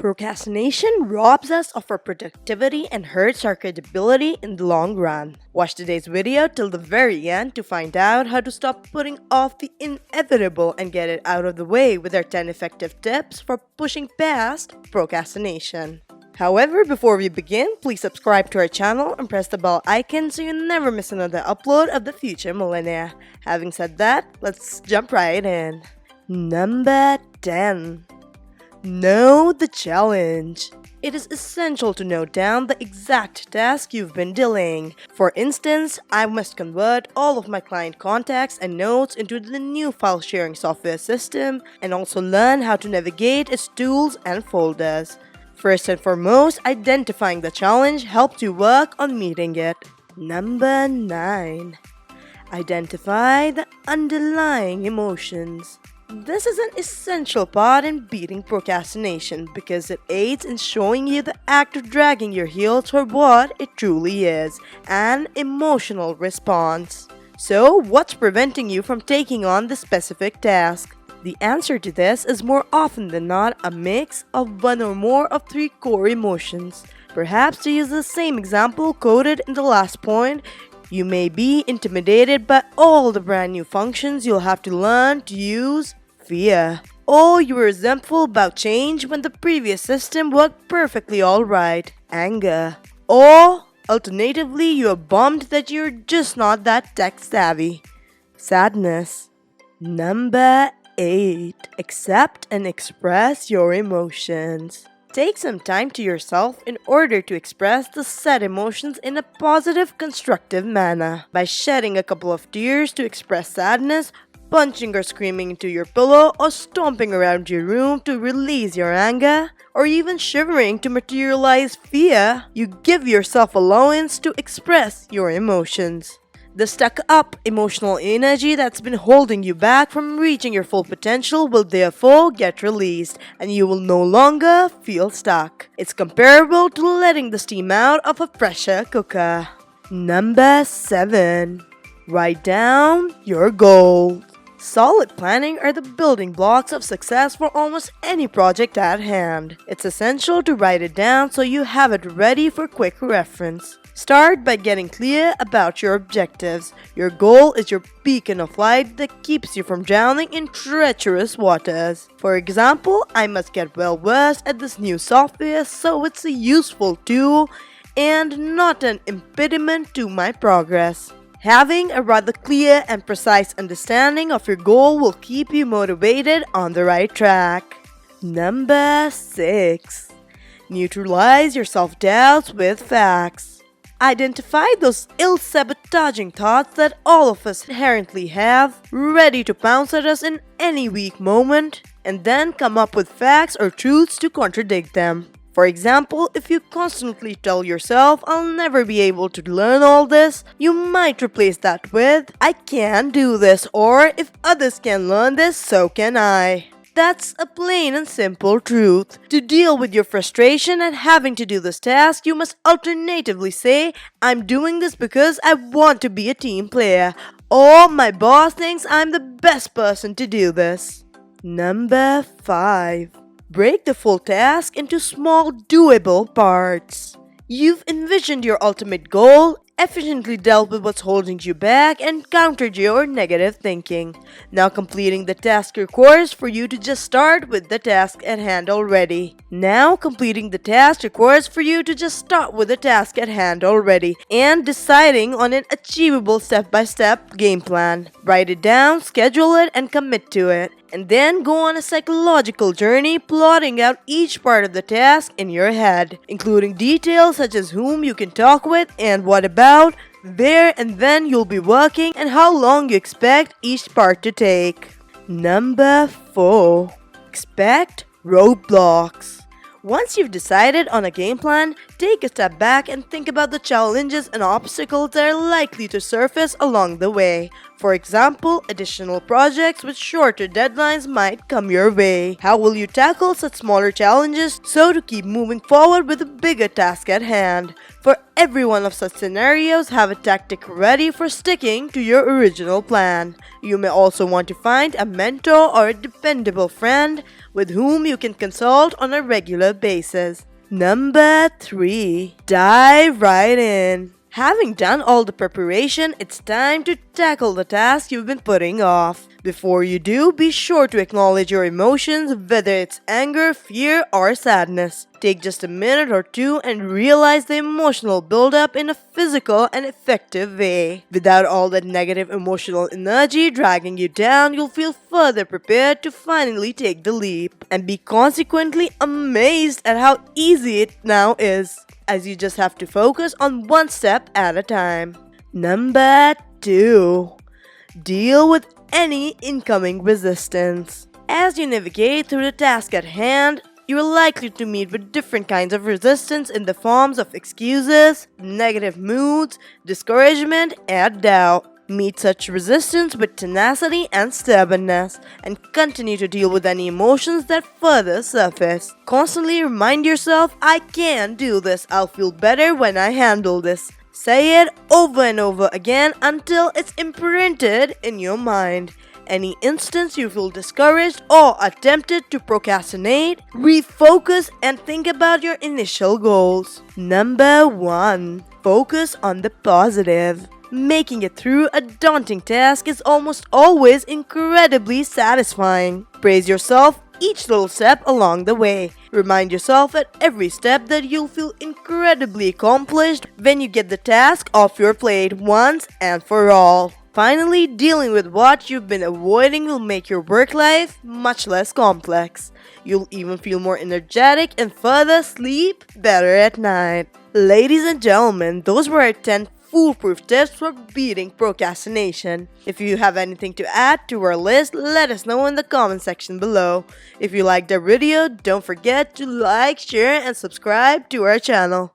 Procrastination robs us of our productivity and hurts our credibility in the long run. Watch today's video till the very end to find out how to stop putting off the inevitable and get it out of the way with our 10 effective tips for pushing past procrastination. However, before we begin, please subscribe to our channel and press the bell icon so you never miss another upload of the future millennia. Having said that, let's jump right in. Number 10. Know the challenge. It is essential to note down the exact task you've been delaying. For instance, I must convert all of my client contacts and notes into the new file sharing software system and also learn how to navigate its tools and folders. First and foremost, identifying the challenge helps you work on meeting it. Number 9. Identify the underlying emotions. This is an essential part in beating procrastination because it aids in showing you the act of dragging your heels for what it truly is, an emotional response. So, what's preventing you from taking on the specific task? The answer to this is more often than not a mix of one or more of 3 core emotions. Perhaps to use the same example quoted in the last point, you may be intimidated by all the brand new functions you'll have to learn to use. Fear. Or you were resentful about change when the previous system worked perfectly alright. Anger. Or, alternatively, you are bummed that you're just not that tech savvy. Sadness. Number 8. Accept and express your emotions. Take some time to yourself in order to express the said emotions in a positive, constructive manner. By shedding a couple of tears to express sadness, punching or screaming into your pillow, or stomping around your room to release your anger, or even shivering to materialize fear, you give yourself allowance to express your emotions. The stuck-up emotional energy that's been holding you back from reaching your full potential will therefore get released, and you will no longer feel stuck. It's comparable to letting the steam out of a pressure cooker. Number 7. Write down your goals. Solid planning are the building blocks of success for almost any project at hand. It's essential to write it down so you have it ready for quick reference. Start by getting clear about your objectives. Your goal is your beacon of light that keeps you from drowning in treacherous waters. For example, I must get well versed at this new software so it's a useful tool and not an impediment to my progress. Having a rather clear and precise understanding of your goal will keep you motivated on the right track. Number 6. Neutralize your self-doubts with facts. Identify those ill-sabotaging thoughts that all of us inherently have, ready to pounce at us in any weak moment, and then come up with facts or truths to contradict them. For example, if you constantly tell yourself, "I'll never be able to learn all this," you might replace that with, "I can do this," or "If others can learn this, so can I." That's a plain and simple truth. To deal with your frustration at having to do this task, you must alternatively say, "I'm doing this because I want to be a team player," or "My boss thinks I'm the best person to do this." Number 5. Break the full task into small, doable parts. You've envisioned your ultimate goal, efficiently dealt with what's holding you back, and countered your negative thinking. Now completing the task requires for you to just start with the task at hand already. And deciding on an achievable step-by-step game plan. Write it down, schedule it, and commit to it. And then go on a psychological journey plotting out each part of the task in your head, including details such as whom you can talk with and what about, where and when you'll be working, and how long you expect each part to take. Number 4. Expect roadblocks. Once you've decided on a game plan, take a step back and think about the challenges and obstacles that are likely to surface along the way. For example, additional projects with shorter deadlines might come your way. How will you tackle such smaller challenges so to keep moving forward with a bigger task at hand? For every one of such scenarios, have a tactic ready for sticking to your original plan. You may also want to find a mentor or a dependable friend with whom you can consult on a regular basis. Number 3. Dive right in. Having done all the preparation, it's time to tackle the task you've been putting off. Before you do, be sure to acknowledge your emotions, whether it's anger, fear, or sadness. Take just a minute or two and realize the emotional buildup in a physical and effective way. Without all that negative emotional energy dragging you down, you'll feel further prepared to finally take the leap and be consequently amazed at how easy it now is, as you just have to focus on one step at a time. Number 2. Deal with any incoming resistance. As you navigate through the task at hand, you're likely to meet with different kinds of resistance in the forms of excuses, negative moods, discouragement, and doubt. Meet such resistance with tenacity and stubbornness, and continue to deal with any emotions that further surface. Constantly remind yourself, I can do this, I'll feel better when I handle this. Say it over and over again until it's imprinted in your mind. Any instance you feel discouraged or are tempted to procrastinate, refocus and think about your initial goals. Number 1. Focus on the positive. Making it through a daunting task is almost always incredibly satisfying. Praise yourself each little step along the way. Remind yourself at every step that you'll feel incredibly accomplished when you get the task off your plate once and for all. Finally, dealing with what you've been avoiding will make your work life much less complex. You'll even feel more energetic and further sleep better at night. Ladies and gentlemen, those were our 10 foolproof tips for beating procrastination. If you have anything to add to our list, let us know in the comment section below. If you liked our video, don't forget to like, share, and subscribe to our channel.